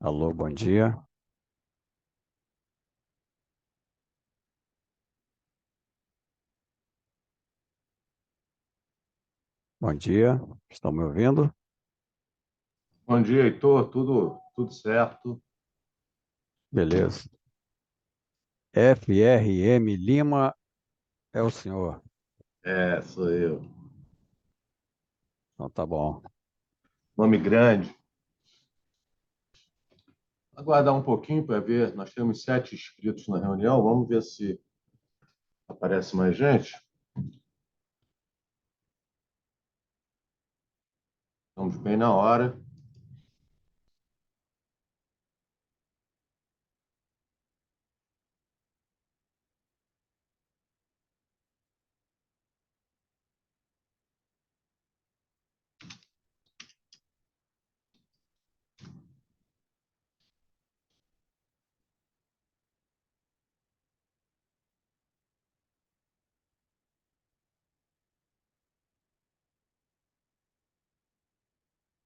Alô, bom dia. Bom dia. Estão me ouvindo? Bom dia, Heitor. Tudo certo? Beleza. FRM Lima é o senhor. É, sou eu. Então tá bom. Nome grande. Aguardar um pouquinho para ver. Nós temos 7 inscritos na reunião. Vamos ver se aparece mais gente. Estamos bem na hora.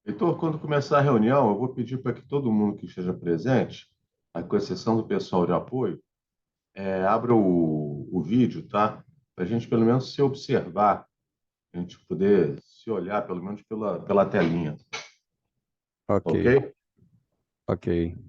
Heitor, quando começar a reunião, eu vou pedir para que todo mundo que esteja presente, com exceção do pessoal de apoio, abra o vídeo, tá? Para a gente pelo menos se observar, a gente poder se olhar pelo menos pela telinha. Ok, Ok? ok.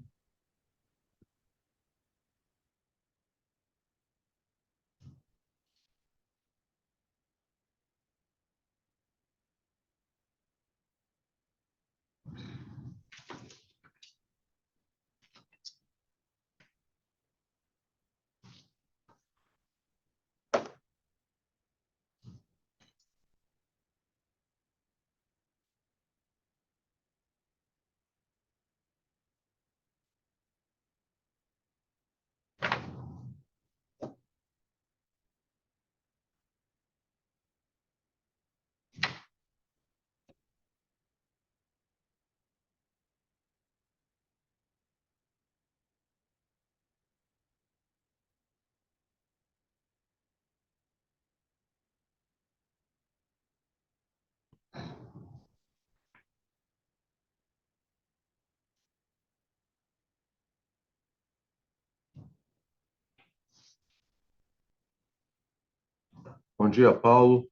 Bom dia, Paulo.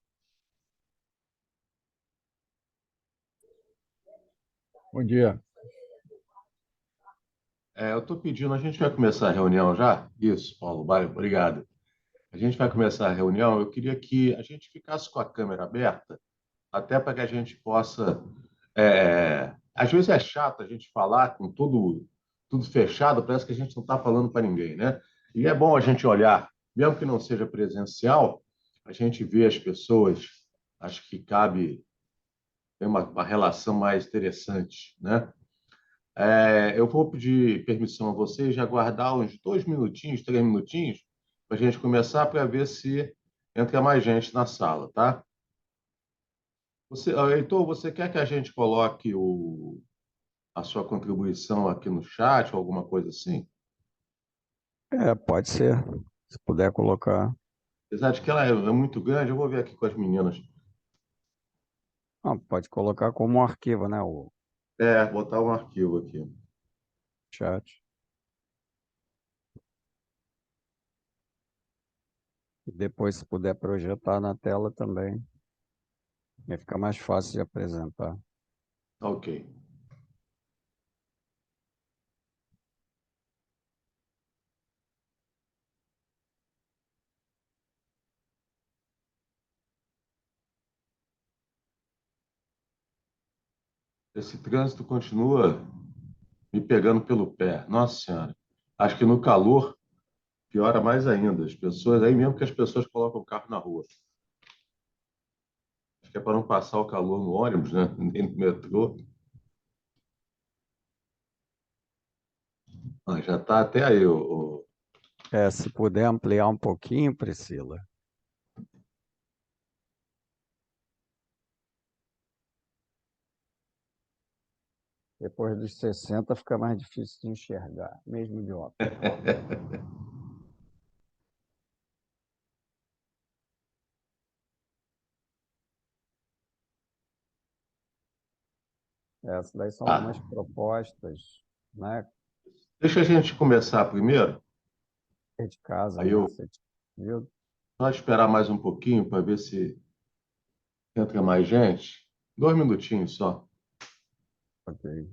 Bom dia. Eu estou pedindo, a gente vai começar a reunião já? Isso, Paulo, vai, obrigado. A gente vai começar a reunião. Eu queria que a gente ficasse com a câmera aberta, até para que a gente possa. Às vezes é chato a gente falar com tudo fechado, parece que a gente não está falando para ninguém, né? E é bom a gente olhar, mesmo que não seja presencial, a gente vê as pessoas, acho que cabe ter uma relação mais interessante, né? Eu vou pedir permissão a vocês de aguardar uns 2 minutinhos, 3 minutinhos, para a gente começar para ver se entra mais gente na sala, tá? Heitor, você quer que a gente coloque a sua contribuição aqui no chat ou alguma coisa assim? Pode ser. Se puder colocar. Apesar de que ela é muito grande, eu vou ver aqui com as meninas. Não, pode colocar como um arquivo, né? O Botar um arquivo aqui. chat. E depois, se puder projetar na tela também, vai ficar mais fácil de apresentar. Ok. Esse trânsito continua me pegando pelo pé. Nossa Senhora. Acho que no calor piora mais ainda. As pessoas, aí mesmo que as pessoas colocam o carro na rua. Acho que é para não passar o calor no ônibus, né? Nem no metrô. Já está até aí. Se puder ampliar um pouquinho, Priscila. Depois dos 60 fica mais difícil de enxergar, mesmo de óculos. Essas daí são Ah, algumas propostas né? Deixa a gente começar primeiro, É de casa, aí né? eu Você viu? vou esperar mais um pouquinho para ver se entra mais gente. 2 minutinhos só. Ok.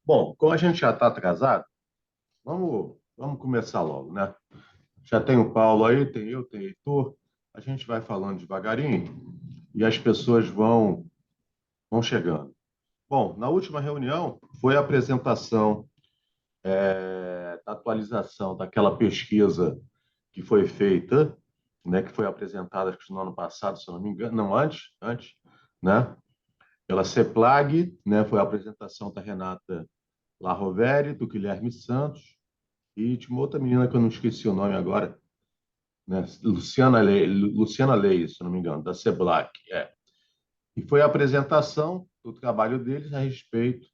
Bom, como a gente já está atrasado, vamos começar logo, né? Já tem o Paulo aí, tem eu, tem o Heitor. A gente vai falando devagarinho e as pessoas vão chegando. Bom, na última reunião foi a apresentação da atualização daquela pesquisa que foi feita, né, que foi apresentada acho que no ano passado, se eu não me engano, não, antes, né, pela CEPLAG, né, foi a apresentação da Renata Larroveri, do Guilherme Santos e de uma outra menina que eu não esqueci o nome agora, né, Luciana Leis, se eu não me engano, da CEPLAG, é. E foi a apresentação do trabalho deles a respeito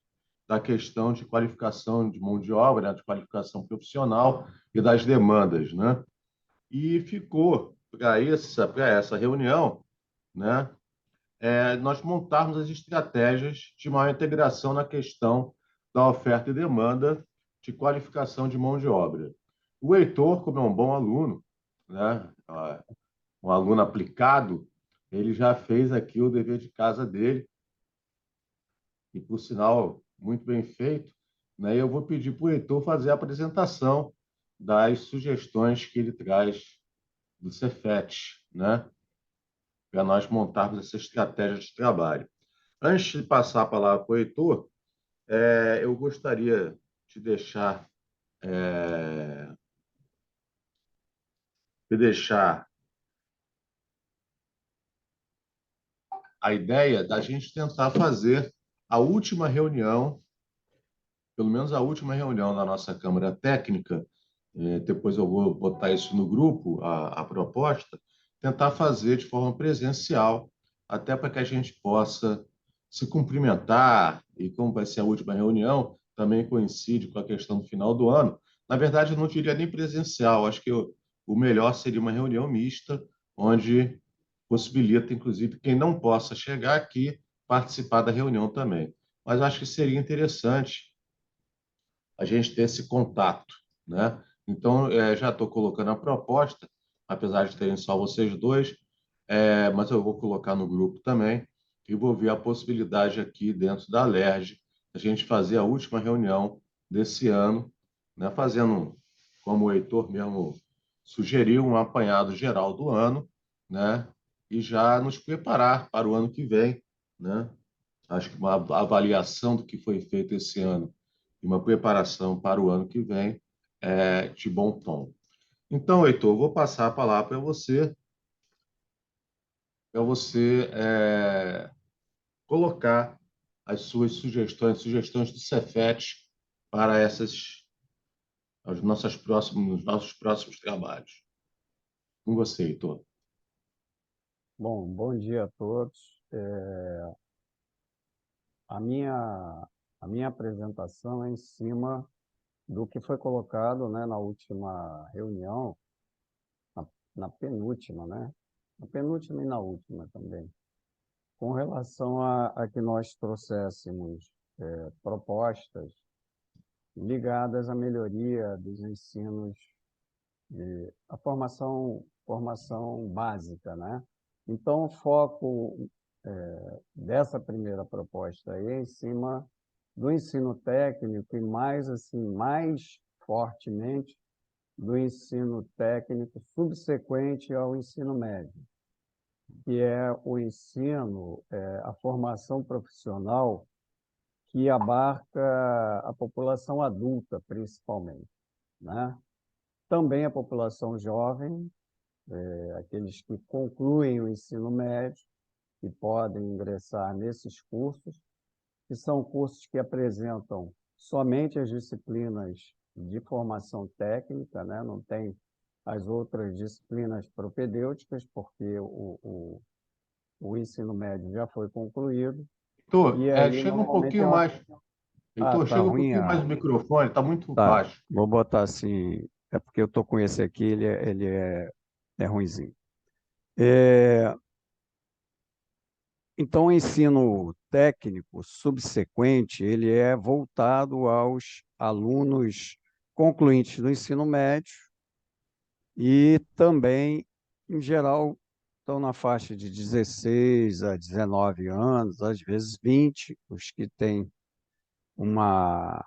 da questão de qualificação de mão de obra, né, de qualificação profissional e das demandas, né? E ficou para essa reunião, né, nós montarmos as estratégias de maior integração na questão da oferta e demanda de qualificação de mão de obra. O Heitor, como é um bom aluno, né, um aluno aplicado, ele já fez aqui o dever de casa dele, e por sinal, muito bem feito, né? Eu vou pedir para o Heitor fazer a apresentação das sugestões que ele traz do Cefet, né? Para nós montarmos essa estratégia de trabalho. Antes de passar a palavra para o Heitor, eu gostaria de deixar a ideia da gente tentar fazer a última reunião, pelo menos a última reunião da nossa Câmara Técnica, depois eu vou botar isso no grupo, a proposta, tentar fazer de forma presencial, até para que a gente possa se cumprimentar, e como vai ser a última reunião, também coincide com a questão do final do ano. Na verdade, eu não diria nem presencial, acho que o melhor seria uma reunião mista, onde possibilita, inclusive, quem não possa chegar aqui participar da reunião também. Mas acho que seria interessante a gente ter esse contato, né? Então, já estou colocando a proposta, apesar de terem só vocês dois, mas eu vou colocar no grupo também e vou ver a possibilidade aqui dentro da Alerj a gente fazer a última reunião desse ano, né? Fazendo, como o Heitor mesmo sugeriu, um apanhado geral do ano, né? E já nos preparar para o ano que vem, né? Acho que uma avaliação do que foi feito esse ano e uma preparação para o ano que vem é de bom tom. Então, Heitor, vou passar a palavra para você colocar as suas sugestões do Cefet para nossos próximos trabalhos. Com você, Heitor. Bom, bom dia a todos. A minha, a minha apresentação é em cima do que foi colocado, né, na última reunião, na, na penúltima, né? Na penúltima e na última também, com relação a que nós trouxéssemos propostas ligadas à melhoria dos ensinos, a formação básica, né? Então, o foco dessa primeira proposta aí é em cima do ensino técnico e mais assim, mais fortemente do ensino técnico subsequente ao ensino médio. que é o ensino, a formação profissional que abarca a população adulta, principalmente, né? Também a população jovem, aqueles que concluem o ensino médio e podem ingressar nesses cursos, que são cursos que apresentam somente as disciplinas de formação técnica, né? Não tem as outras disciplinas propedêuticas, porque o ensino médio já foi concluído, Heitor, e aí chega um normalmente é pouquinho uma... mais. Ah, Heitor, tá chega um ruim pouquinho mais a... no microfone, está muito Tá, baixo. vou botar assim, é porque eu estou com esse aqui, é ruinzinho. É, então, o ensino técnico subsequente, ele é voltado aos alunos concluintes do ensino médio e também, em geral, estão na faixa de 16 a 19 anos, às vezes 20, os que têm uma,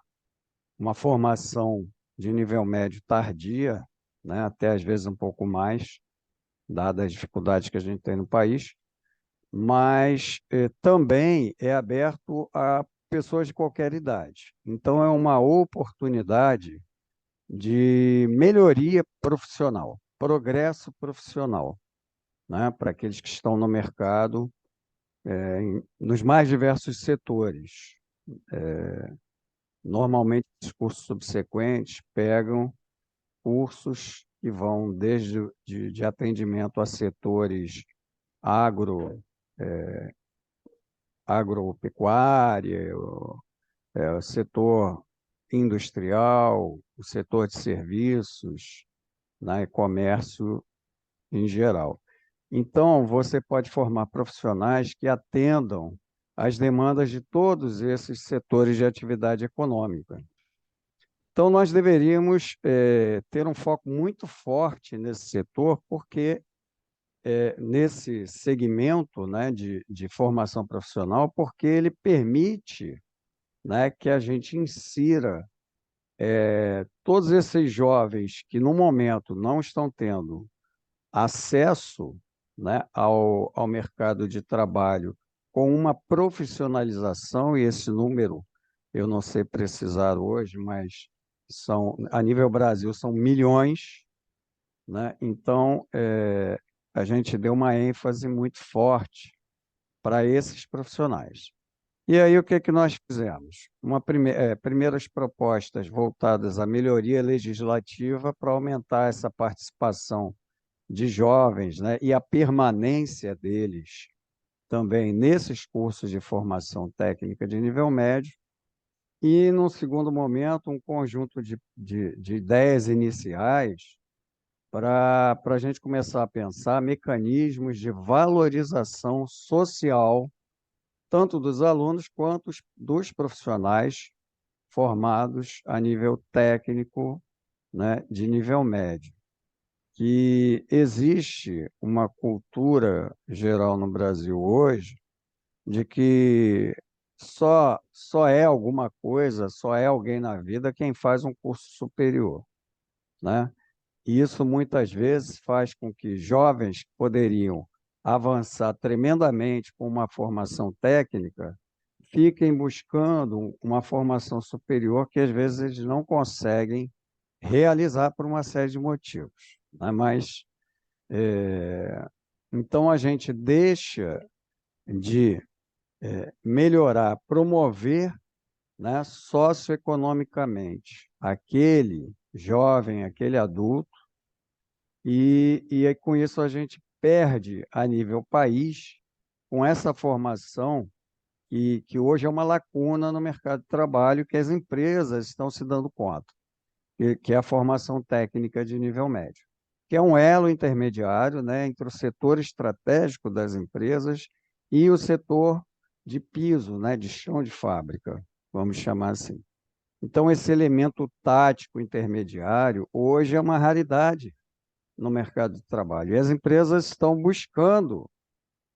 uma formação de nível médio tardia, né, até às vezes um pouco mais, dadas as dificuldades que a gente tem no país, mas também é aberto a pessoas de qualquer idade. Então, é uma oportunidade de melhoria profissional, progresso profissional, né, para aqueles que estão no mercado, nos mais diversos setores. Normalmente, os cursos subsequentes pegam cursos que vão desde de atendimento a setores agro, agropecuária, o setor industrial, o setor de serviços, né, e comércio em geral. Então, você pode formar profissionais que atendam às demandas de todos esses setores de atividade econômica. Então, nós deveríamos ter um foco muito forte nesse setor, porque nesse segmento, né, de formação profissional, porque ele permite, né, que a gente insira todos esses jovens que, no momento, não estão tendo acesso, né, ao mercado de trabalho com uma profissionalização, e esse número eu não sei precisar hoje, mas a nível Brasil, são milhões, né? Então, a gente deu uma ênfase muito forte para esses profissionais. E aí, o que que nós fizemos? Primeiras propostas voltadas à melhoria legislativa para aumentar essa participação de jovens, né, e a permanência deles também nesses cursos de formação técnica de nível médio. E, num segundo momento, um conjunto de ideias iniciais para a gente começar a pensar mecanismos de valorização social, tanto dos alunos quanto dos profissionais formados a nível técnico, né, de nível médio. Que existe uma cultura geral no Brasil hoje de que só é alguma coisa, só é alguém na vida quem faz um curso superior, né? E isso muitas vezes faz com que jovens que poderiam avançar tremendamente com uma formação técnica fiquem buscando uma formação superior que às vezes eles não conseguem realizar por uma série de motivos, né? Mas então a gente deixa de melhorar, promover, né, socioeconomicamente aquele jovem, aquele adulto, e aí, com isso a gente perde a nível país com essa formação que hoje é uma lacuna no mercado de trabalho que as empresas estão se dando conta, que é a formação técnica de nível médio, que é um elo intermediário, né, entre o setor estratégico das empresas e o setor de piso, né, de chão de fábrica, vamos chamar assim. Então, esse elemento tático intermediário hoje é uma raridade no mercado de trabalho. E as empresas estão buscando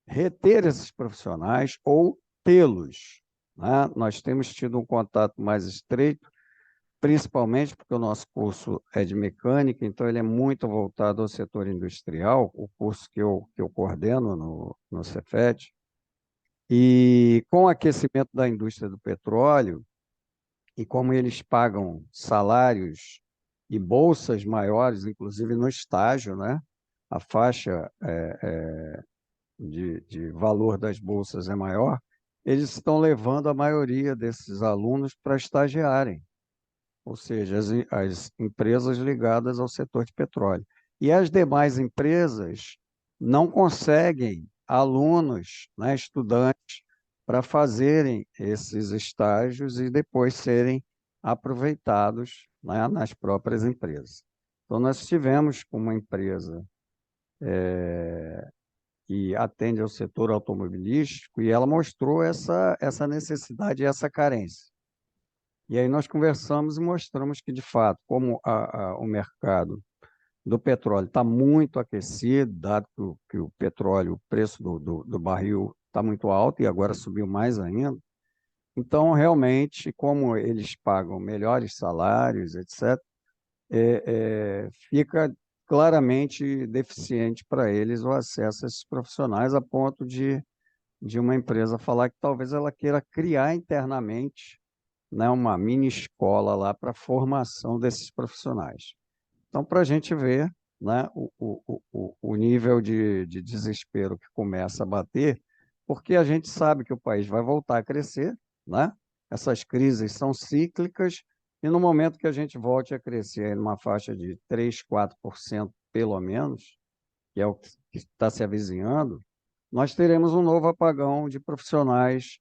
reter esses profissionais ou tê-los, né? Nós temos tido um contato mais estreito principalmente porque o nosso curso é de mecânica, então ele é muito voltado ao setor industrial, o curso que eu coordeno no Cefet. E com o aquecimento da indústria do petróleo, e como eles pagam salários e bolsas maiores, inclusive no estágio, né? A faixa de valor das bolsas é maior, eles estão levando a maioria desses alunos para estagiarem, ou seja, as empresas ligadas ao setor de petróleo. E as demais empresas não conseguem alunos, né, estudantes, para fazerem esses estágios e depois serem aproveitados, né, nas próprias empresas. Então, nós tivemos uma empresa que atende ao setor automobilístico e ela mostrou essa necessidade e essa carência. E aí nós conversamos e mostramos que, de fato, como o mercado do petróleo está muito aquecido, dado que o petróleo, o preço do barril está muito alto e agora subiu mais ainda, então, realmente, como eles pagam melhores salários, etc., fica claramente deficiente para eles o acesso a esses profissionais, a ponto de uma empresa falar que talvez ela queira criar internamente, né, uma mini escola lá para a formação desses profissionais. Então, para a gente ver, né, o nível de desespero que começa a bater, porque a gente sabe que o país vai voltar a crescer, né? Essas crises são cíclicas, e no momento que a gente volte a crescer em uma faixa de 3, 4% pelo menos, que é o que está se avizinhando, nós teremos um novo apagão de profissionais,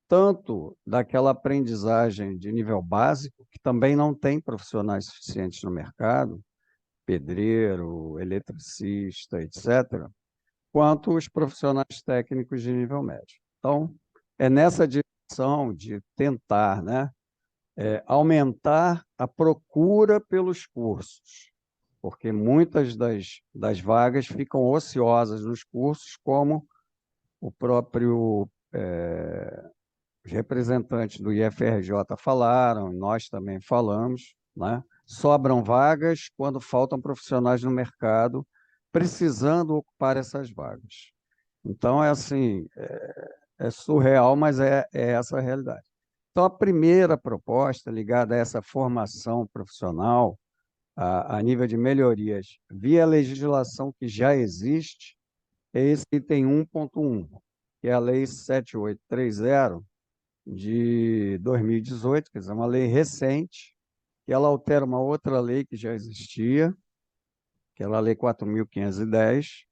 tanto daquela aprendizagem de nível básico, que também não tem profissionais suficientes no mercado, pedreiro, eletricista, etc., quanto os profissionais técnicos de nível médio. Então, é nessa direção de tentar, né, aumentar a procura pelos cursos, porque muitas das vagas ficam ociosas nos cursos, como o próprio os representantes do IFRJ falaram, nós também falamos, né? Sobram vagas quando faltam profissionais no mercado precisando ocupar essas vagas. Então, é assim, é surreal, mas é essa a realidade. Então, a primeira proposta ligada a essa formação profissional, a nível de melhorias, via legislação que já existe, é esse item 1.1, que é a Lei 7830, de 2018, quer dizer, uma lei recente, que ela altera uma outra lei que já existia, que é a Lei 4.510,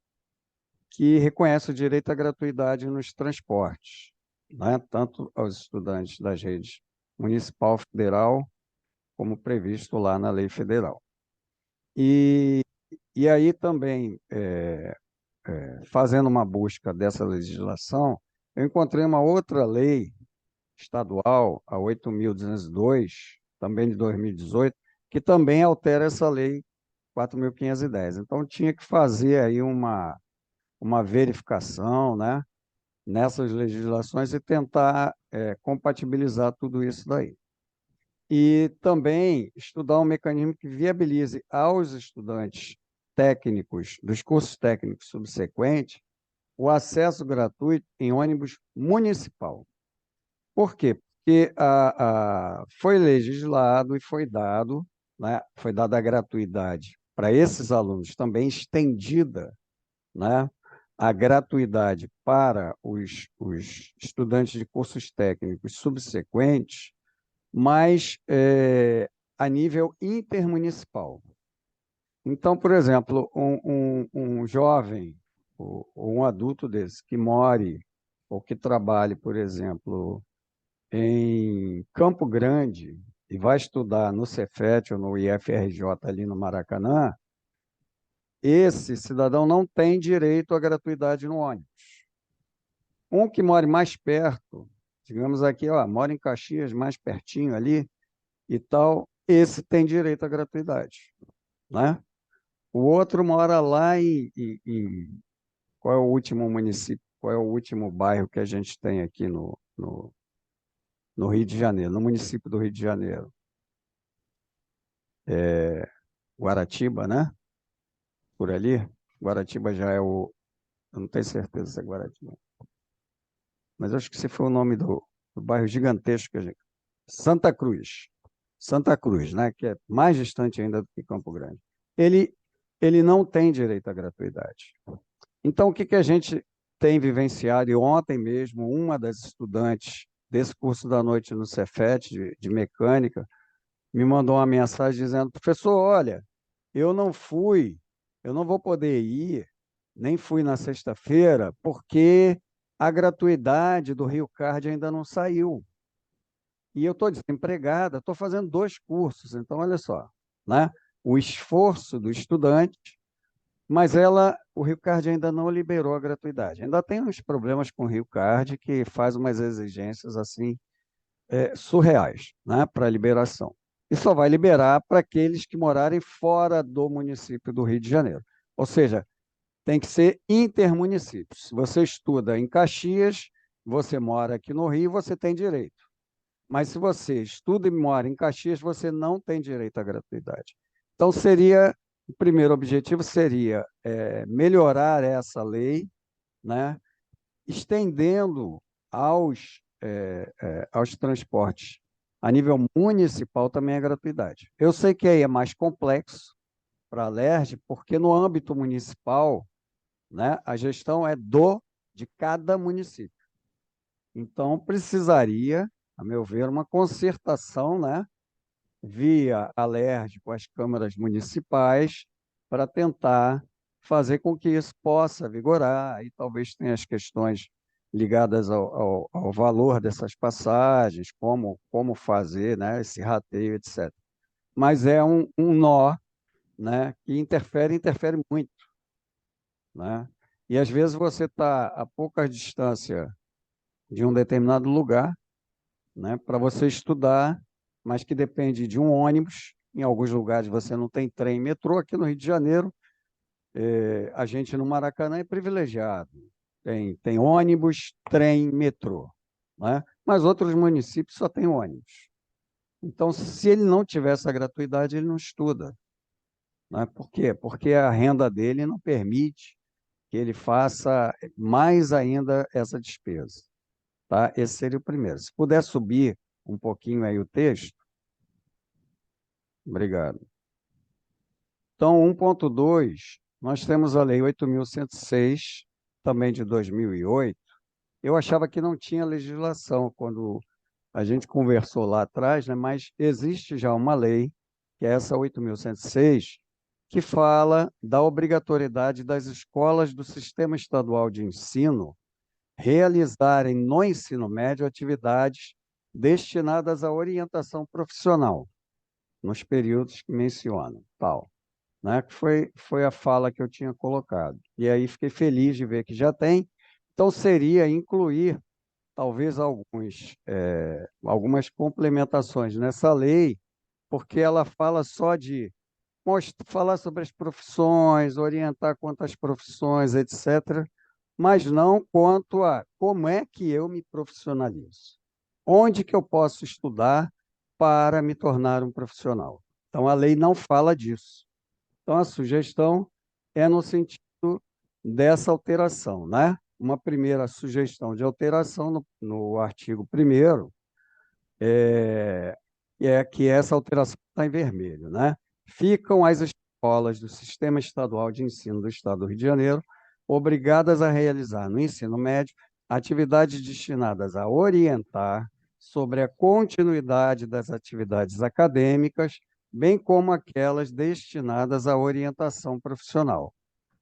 que reconhece o direito à gratuidade nos transportes, né? Tanto aos estudantes das redes municipal, federal, como previsto lá na lei federal. E, e aí também, fazendo uma busca dessa legislação, eu encontrei uma outra lei estadual, a 8.202, também de 2018, que também altera essa lei 4.510. Então, tinha que fazer aí uma verificação, né, nessas legislações e tentar compatibilizar tudo isso daí. E também estudar um mecanismo que viabilize aos estudantes técnicos, dos cursos técnicos subsequentes, o acesso gratuito em ônibus municipal. Por quê? Porque foi legislado e foi dado, né, foi dada a gratuidade para esses alunos, também estendida, né, a gratuidade para os estudantes de cursos técnicos subsequentes, mas a nível intermunicipal. Então, por exemplo, um jovem ou um adulto desse que more ou que trabalhe, por exemplo, em Campo Grande e vai estudar no Cefet ou no IFRJ ali no Maracanã, esse cidadão não tem direito à gratuidade no ônibus. Um que mora mais perto, digamos aqui, ó, mora em Caxias, mais pertinho ali e tal, esse tem direito à gratuidade, né? O outro mora lá qual é o último município, qual é o último bairro que a gente tem aqui no Rio de Janeiro, no município do Rio de Janeiro? Guaratiba, né? Por ali. Guaratiba já é o... Eu não tenho certeza se é Guaratiba. Mas eu acho que esse foi o nome do bairro gigantesco que a gente... Santa Cruz. Santa Cruz, né? Que é mais distante ainda do que Campo Grande. Ele, ele não tem direito à gratuidade. Então, o que a gente tem vivenciado? E ontem mesmo, uma das estudantes desse curso da noite no Cefet, de mecânica, me mandou uma mensagem dizendo: professor, olha, eu não fui, eu não vou poder ir, nem fui na sexta-feira, porque a gratuidade do Rio Card ainda não saiu. E eu estou desempregada, estou fazendo 2 cursos, então olha só, né? O esforço do estudante, mas o Rio Card ainda não liberou a gratuidade. Ainda tem uns problemas com o Rio Card que faz umas exigências assim surreais, né, para liberação. E só vai liberar para aqueles que morarem fora do município do Rio de Janeiro. Ou seja, tem que ser intermunicípio. Se você estuda em Caxias, você mora aqui no Rio, você tem direito. Mas se você estuda e mora em Caxias, você não tem direito à gratuidade. Então, o primeiro objetivo seria melhorar essa lei, né, estendendo aos transportes a nível municipal também a gratuidade. Eu sei que aí é mais complexo para a LERJ, porque no âmbito municipal, né, a gestão é de cada município. Então, precisaria, a meu ver, uma concertação, né, via a LERJ com as câmaras municipais para tentar fazer com que isso possa vigorar. E talvez tenha as questões ligadas ao valor dessas passagens, como fazer, né, esse rateio, etc. Mas é um nó, né, que interfere muito, né? E às vezes você está a pouca distância de um determinado lugar, né, para você estudar, mas que depende de um ônibus. Em alguns lugares você não tem trem, metrô. Aqui no Rio de Janeiro, a gente no Maracanã é privilegiado. Tem ônibus, trem, metrô, né? Mas outros municípios só tem ônibus. Então, se ele não tiver essa gratuidade, ele não estuda, né? Por quê? Porque a renda dele não permite que ele faça mais ainda essa despesa. Tá? Esse seria o primeiro. Se puder subir um pouquinho aí o texto, obrigado. Então, 1.2, nós temos a Lei 8.106, também de 2008. Eu achava que não tinha legislação quando a gente conversou lá atrás, né? Mas existe já uma lei, que é essa 8.106, que fala da obrigatoriedade das escolas do Sistema Estadual de Ensino realizarem no ensino médio atividades destinadas à orientação profissional, nos períodos que mencionam, tal, né? Que foi a fala que eu tinha colocado. E aí fiquei feliz de ver que já tem. Então, seria incluir, talvez, algumas complementações nessa lei, porque ela fala só de falar sobre as profissões, orientar quanto às profissões, etc., mas não quanto a como é que eu me profissionalizo. Onde que eu posso estudar para me tornar um profissional? Então, a lei não fala disso. Então, a sugestão é no sentido dessa alteração, né? Uma primeira sugestão de alteração no artigo 1º é que essa alteração está em vermelho, né? Ficam as escolas do Sistema Estadual de Ensino do Estado do Rio de Janeiro obrigadas a realizar no ensino médio atividades destinadas a orientar sobre a continuidade das atividades acadêmicas, bem como aquelas destinadas à orientação profissional.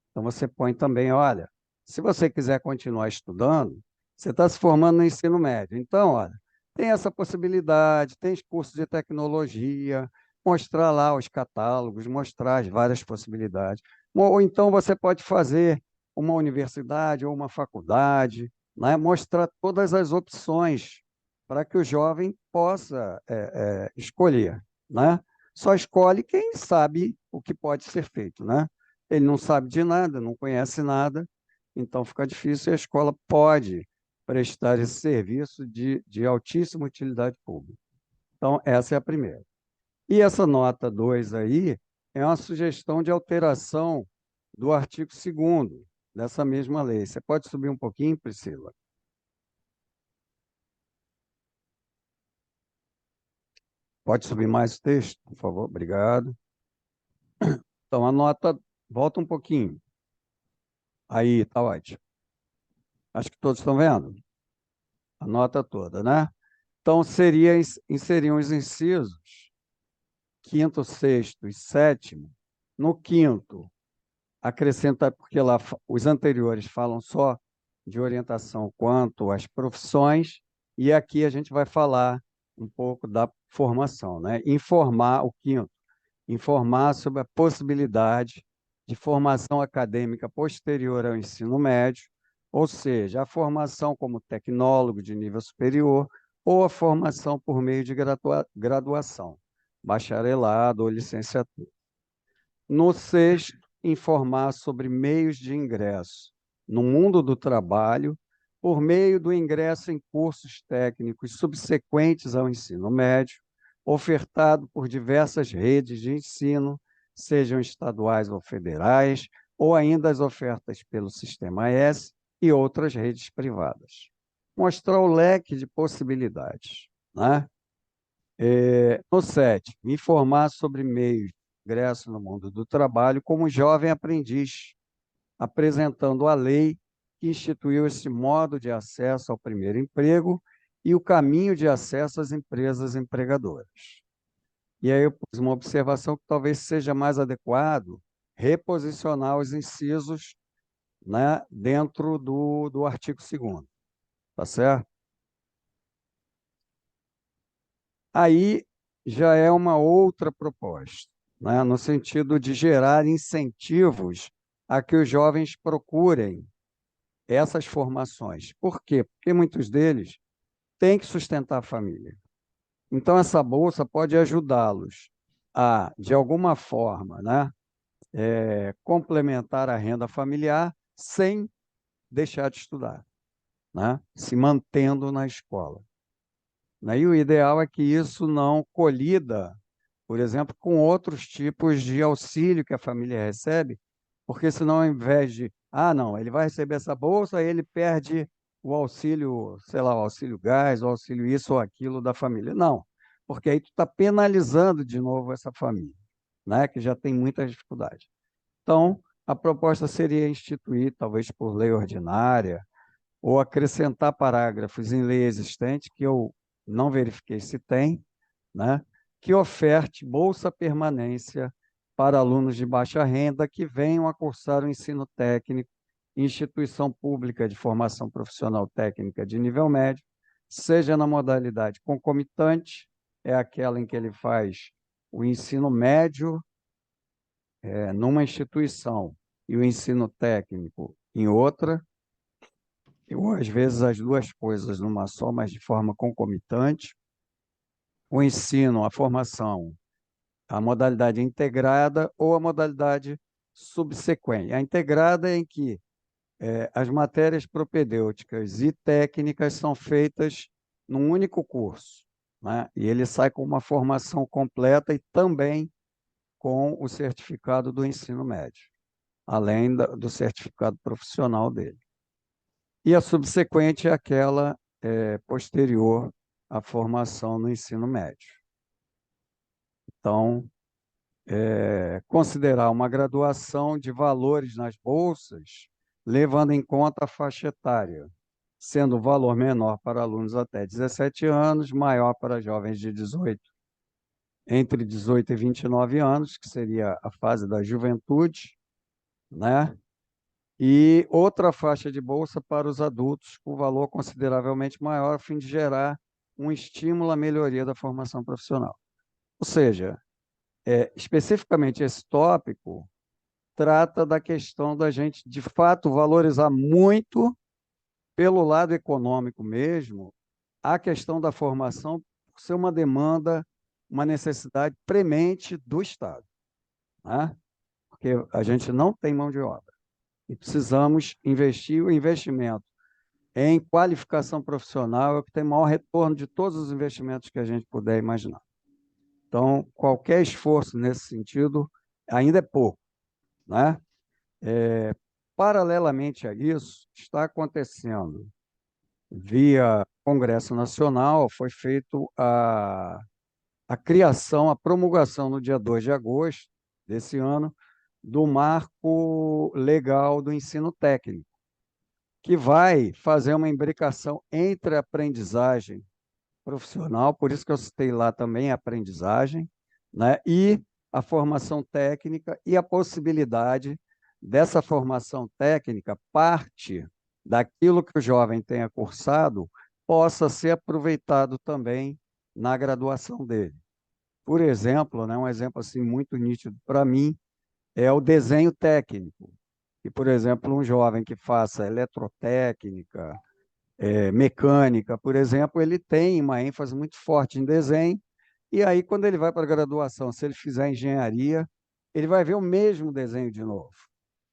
Então, você põe também, olha, se você quiser continuar estudando, você está se formando no ensino médio. Então, olha, tem essa possibilidade, tem cursos de tecnologia, mostrar lá os catálogos, mostrar as várias possibilidades. Ou então você pode fazer uma universidade ou uma faculdade, né? Mostrar todas as opções para que o jovem possa escolher, né? Só escolhe quem sabe o que pode ser feito, né? Ele não sabe de nada, não conhece nada, então fica difícil e a escola pode prestar esse serviço de altíssima utilidade pública. Então, essa é a primeira. E essa nota 2 aí é uma sugestão de alteração do artigo 2º dessa mesma lei. Você pode subir um pouquinho, Priscila? Pode subir mais o texto, por favor? Obrigado. Então, a nota, volta um pouquinho. Aí, está ótimo. Acho que todos estão vendo. A nota toda, né? Então, inseriam os incisos quinto, sexto e sétimo. No quinto, acrescenta, porque lá os anteriores falam só de orientação quanto às profissões, e aqui a gente vai falar um pouco da formação, né? Informar, o quinto, informar sobre a possibilidade de formação acadêmica posterior ao ensino médio, ou seja, a formação como tecnólogo de nível superior ou a formação por meio de graduação, bacharelado ou licenciatura. No sexto, informar sobre meios de ingresso no mundo do trabalho por meio do ingresso em cursos técnicos subsequentes ao ensino médio, ofertado por diversas redes de ensino, sejam estaduais ou federais, ou ainda as ofertas pelo Sistema S e outras redes privadas. Mostrar o leque de possibilidades, né? No sétimo, informar sobre meios de ingresso no mundo do trabalho como jovem aprendiz, apresentando a lei que instituiu esse modo de acesso ao primeiro emprego e o caminho de acesso às empresas empregadoras. E aí eu pus uma observação que talvez seja mais adequado reposicionar os incisos, né, dentro do artigo 2º, tá certo? Aí já é uma outra proposta, né, no sentido de gerar incentivos a que os jovens procurem essas formações. Por quê? Porque muitos deles têm que sustentar a família. Então, essa bolsa pode ajudá-los a, de alguma forma, né, complementar a renda familiar sem deixar de estudar, né, se mantendo na escola. E o ideal é que isso não colida, por exemplo, com outros tipos de auxílio que a família recebe, porque senão, ao invés de, não, ele vai receber essa bolsa, aí ele perde o auxílio, sei lá, o auxílio gás, o auxílio isso ou aquilo da família. Não, porque aí tu está penalizando de novo essa família, né, que já tem muita dificuldade. Então, a proposta seria instituir, talvez por lei ordinária, ou acrescentar parágrafos em lei existente, que eu não verifiquei se tem, né, que oferte bolsa permanência para alunos de baixa renda que venham a cursar o ensino técnico em instituição pública de formação profissional técnica de nível médio, seja na modalidade concomitante, é aquela em que ele faz o ensino médio numa instituição e o ensino técnico em outra, ou às vezes as duas coisas numa só, mas de forma concomitante. O ensino, a formação, a modalidade integrada ou a modalidade subsequente. A integrada é em que as matérias propedêuticas e técnicas são feitas num único curso, né? E ele sai com uma formação completa e também com o certificado do ensino médio, além do certificado profissional dele. E a subsequente é aquela posterior à formação no ensino médio. Então, considerar uma graduação de valores nas bolsas, levando em conta a faixa etária, sendo o valor menor para alunos até 17 anos, maior para jovens de 18, entre 18 e 29 anos, que seria a fase da juventude, né? E outra faixa de bolsa para os adultos, com valor consideravelmente maior, a fim de gerar um estímulo à melhoria da formação profissional. Ou seja, especificamente esse tópico trata da questão da gente, de fato, valorizar muito, pelo lado econômico mesmo, a questão da formação por ser uma demanda, uma necessidade premente do Estado, né? Porque a gente não tem mão de obra. E precisamos investir. O investimento em qualificação profissional é o que tem maior retorno de todos os investimentos que a gente puder imaginar. Então, qualquer esforço nesse sentido ainda é pouco, né? Paralelamente a isso, está acontecendo, via Congresso Nacional, foi feito a criação, a promulgação no dia 2 de agosto desse ano, do marco legal do ensino técnico, que vai fazer uma imbricação entre a aprendizagem profissional, por isso que eu citei lá também a aprendizagem, né, e a formação técnica e a possibilidade dessa formação técnica, parte daquilo que o jovem tenha cursado, possa ser aproveitado também na graduação dele. Por exemplo, né, um exemplo assim muito nítido para mim é o desenho técnico. E, por exemplo, um jovem que faça eletrotécnica, mecânica, por exemplo, ele tem uma ênfase muito forte em desenho, e aí, quando ele vai para a graduação, se ele fizer engenharia, ele vai ver o mesmo desenho de novo.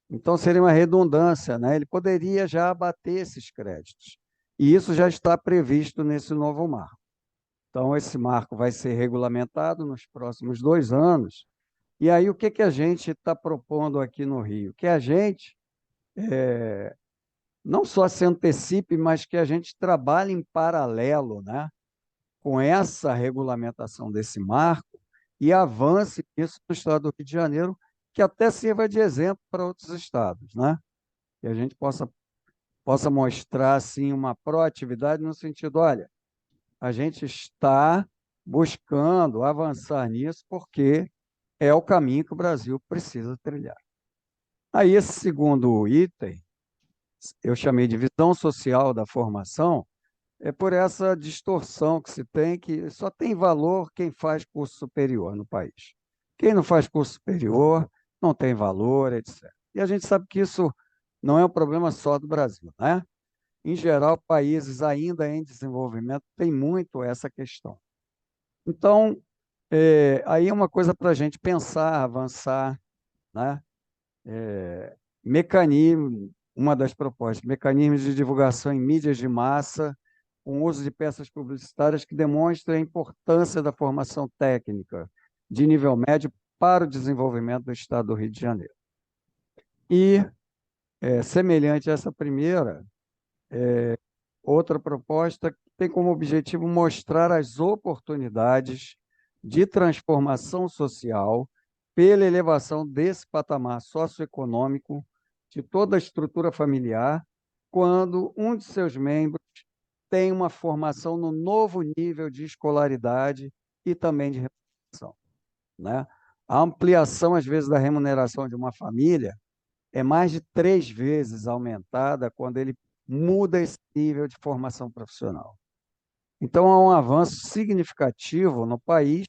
Então, seria uma redundância, né? Ele poderia já abater esses créditos. E isso já está previsto nesse novo marco. Então, esse marco vai ser regulamentado nos próximos 2 anos. E aí, o que, que a gente está propondo aqui no Rio? Que a gente não só se antecipe, mas que a gente trabalhe em paralelo, né, com essa regulamentação desse marco e avance isso no estado do Rio de Janeiro, que até sirva de exemplo para outros estados, né? Que a gente possa mostrar assim uma proatividade no sentido, olha, a gente está buscando avançar nisso porque é o caminho que o Brasil precisa trilhar. Aí esse segundo item, eu chamei de visão social da formação, é por essa distorção que se tem, que só tem valor quem faz curso superior no país. Quem não faz curso superior não tem valor, etc. E a gente sabe que isso não é um problema só do Brasil, né? Em geral, países ainda em desenvolvimento têm muito essa questão. Então, aí é uma coisa para a gente pensar, avançar, né? Mecanismo, uma das propostas, mecanismos de divulgação em mídias de massa, com uso de peças publicitárias que demonstrem a importância da formação técnica de nível médio para o desenvolvimento do Estado do Rio de Janeiro. E, semelhante a essa primeira, outra proposta tem como objetivo mostrar as oportunidades de transformação social pela elevação desse patamar socioeconômico de toda a estrutura familiar, quando um de seus membros tem uma formação no novo nível de escolaridade e também de remuneração, né? A ampliação, às vezes, da remuneração de uma família é mais de 3 vezes aumentada quando ele muda esse nível de formação profissional. Então, há um avanço significativo no país,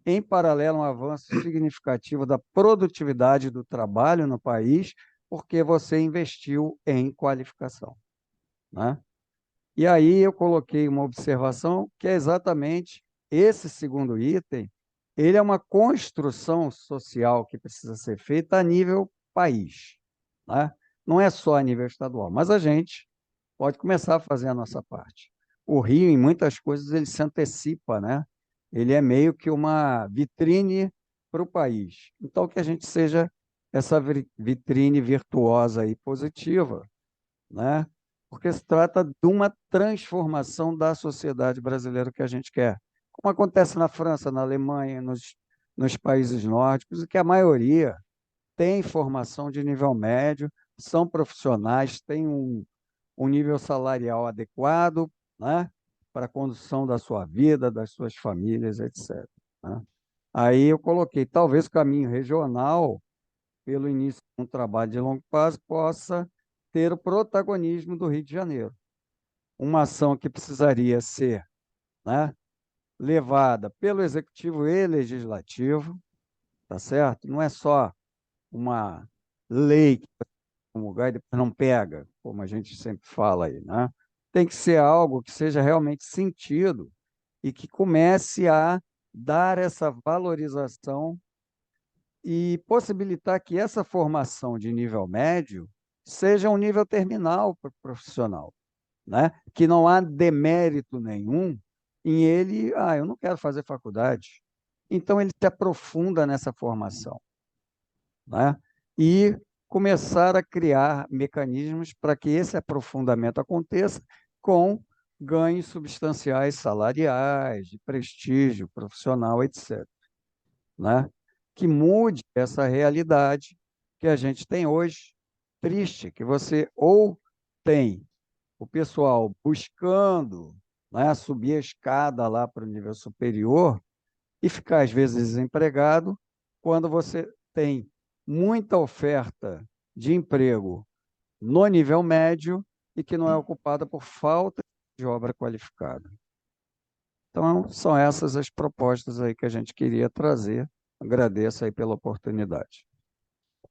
em paralelo, um avanço significativo da produtividade do trabalho no país, porque você investiu em qualificação, né? E aí eu coloquei uma observação que é exatamente esse segundo item, ele é uma construção social que precisa ser feita a nível país, né? Não é só a nível estadual, mas a gente pode começar a fazer a nossa parte. O Rio, em muitas coisas, ele se antecipa, né? Ele é meio que uma vitrine para o país. Então, que a gente seja essa vitrine virtuosa e positiva, né? Porque se trata de uma transformação da sociedade brasileira que a gente quer. Como acontece na França, na Alemanha, nos países nórdicos, e que a maioria tem formação de nível médio, são profissionais, têm um nível salarial adequado, né, para a condução da sua vida, das suas famílias, etc., né? Aí eu coloquei, talvez o caminho regional, pelo início de um trabalho de longo prazo, possa ter o protagonismo do Rio de Janeiro. Uma ação que precisaria ser, né, levada pelo Executivo e Legislativo, tá certo? Não é só uma lei que promulgar e depois não pega, como a gente sempre fala aí, né? Tem que ser algo que seja realmente sentido e que comece a dar essa valorização e possibilitar que essa formação de nível médio seja um nível terminal para o profissional, né? Que não há demérito nenhum em ele, eu não quero fazer faculdade, Então, ele se aprofunda nessa formação, né? E começar a criar mecanismos para que esse aprofundamento aconteça com ganhos substanciais salariais, de prestígio profissional, etc., né? Que mude essa realidade que a gente tem hoje, triste, que você ou tem o pessoal buscando, né, subir a escada lá para o nível superior e ficar, às vezes, desempregado, quando você tem muita oferta de emprego no nível médio e que não é ocupada por falta de obra qualificada. Então, são essas as propostas aí que a gente queria trazer. Agradeço aí pela oportunidade.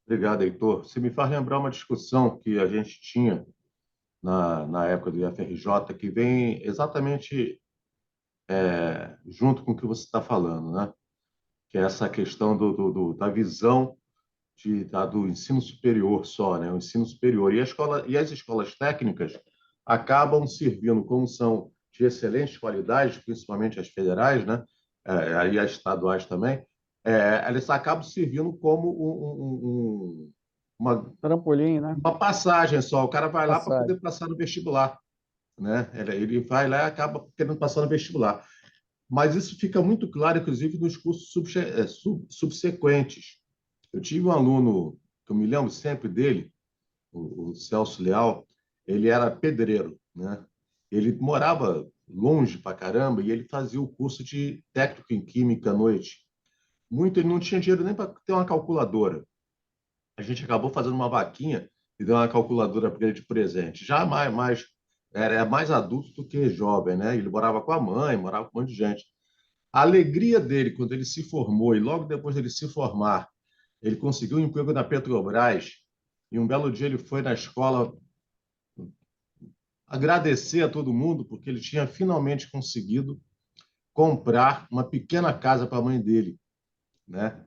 Obrigado, Heitor. Você me faz lembrar uma discussão que a gente tinha na época do IFRJ, que vem exatamente junto com o que você está falando, né? Que é essa questão da visão do ensino superior só, né? O ensino superior. E as escolas técnicas acabam servindo, como são de excelente qualidade, principalmente as federais, né? E as estaduais também, elas acabam servindo como Trampolim, né? uma passagem só. O cara vai lá para Passagem. poder passar no vestibular, né? Ele vai lá e acaba querendo passar no vestibular. Mas isso fica muito claro, inclusive, nos cursos subsequentes. Eu tive um aluno, que eu me lembro sempre dele, o Celso Leal, ele era pedreiro, né? Ele morava longe pra caramba e ele fazia o curso de técnico em química à noite. Ele não tinha dinheiro nem para ter uma calculadora. A gente acabou fazendo uma vaquinha e deu uma calculadora para ele de presente. Já era mais adulto do que jovem, né? Ele morava com a mãe, morava com um monte de gente. A alegria dele quando ele se formou e logo depois dele se formar, ele conseguiu um emprego na Petrobras e um belo dia ele foi na escola agradecer a todo mundo porque ele tinha finalmente conseguido comprar uma pequena casa para a mãe dele, né?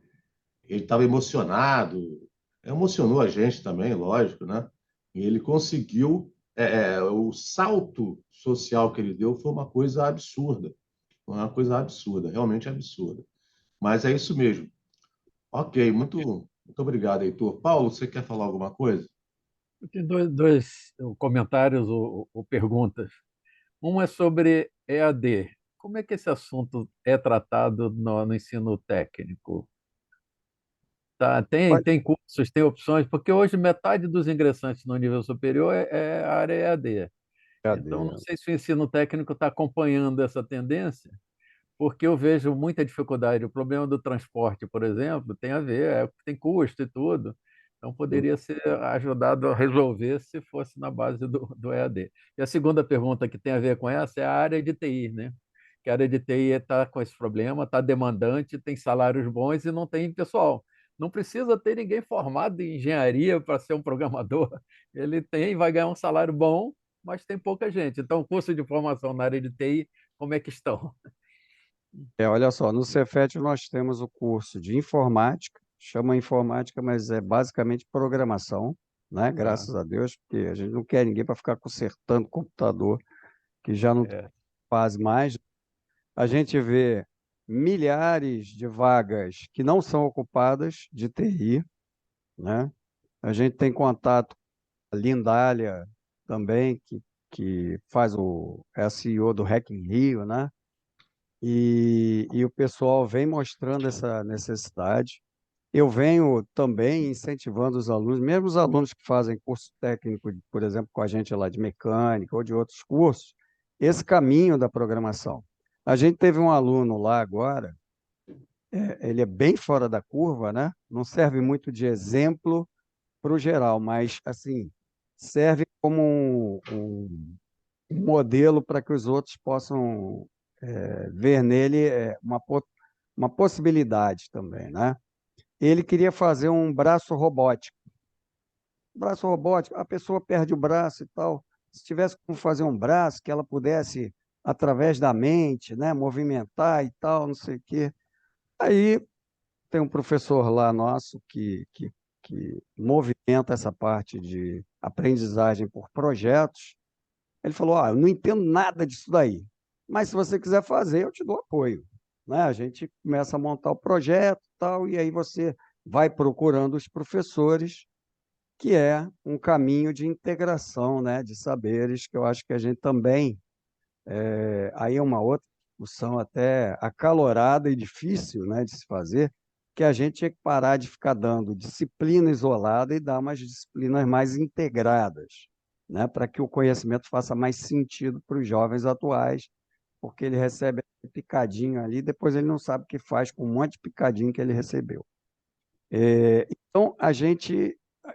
Ele estava emocionado, emocionou a gente também, lógico, né? E ele conseguiu, o salto social que ele deu foi uma coisa absurda, realmente absurda. Mas é isso mesmo. Ok, muito obrigado, Heitor. Paulo, você quer falar alguma coisa? Eu tenho dois comentários ou perguntas. Um é sobre EAD. Como é que esse assunto é tratado no ensino técnico? Tá, Olha, tem cursos, tem opções, porque hoje metade dos ingressantes no nível superior é a área EAD. Então, não cadê? sei se o ensino técnico está acompanhando essa tendência, porque eu vejo muita dificuldade. O problema do transporte, por exemplo, tem a ver, tem custo e tudo. Então, poderia ser ajudado a resolver se fosse na base do EAD. E a segunda pergunta que tem a ver com essa é a área de TI, né? Que a área de TI está com esse problema, está demandante, tem salários bons e não tem pessoal. Não precisa ter ninguém formado em engenharia para ser um programador. Ele tem, vai ganhar um salário bom, mas tem pouca gente. Então, o curso de formação na área de TI, como é que estão? Olha só, no Cefet nós temos o curso de informática, chama informática, mas é basicamente programação, né? Ah, Graças a Deus, porque a gente não quer ninguém para ficar consertando computador, que já não é. faz mais. A gente vê milhares de vagas que não são ocupadas de TI, né? A gente tem contato com a Lindália também, que faz é a CEO do Hack in Rio, né? E o pessoal vem mostrando essa necessidade. Eu venho também incentivando os alunos, mesmo os alunos que fazem curso técnico, por exemplo, com a gente lá de mecânica ou de outros cursos, esse caminho da programação. A gente teve um aluno lá agora, ele é bem fora da curva, né? Não serve muito de exemplo para o geral, mas assim serve como um modelo para que os outros possam ver nele uma possibilidade também, né? Ele queria fazer um braço robótico. Braço robótico, a pessoa perde o braço e tal. Se tivesse como fazer um braço que ela pudesse, através da mente, né, movimentar e tal, não sei o quê. Aí tem um professor lá nosso que movimenta essa parte de aprendizagem por projetos. Ele falou: eu não entendo nada disso daí, mas se você quiser fazer, eu te dou apoio. né? A gente começa a montar o projeto e tal, e aí você vai procurando os professores, que é um caminho de integração, né, de saberes, que eu acho que a gente também, aí é uma outra discussão até acalorada e difícil, né, de se fazer, que a gente tinha que parar de ficar dando disciplina isolada e dar umas disciplinas mais integradas, né, para que o conhecimento faça mais sentido para os jovens atuais, porque ele recebe picadinho ali, depois ele não sabe o que faz com um monte de picadinho que ele recebeu. Então,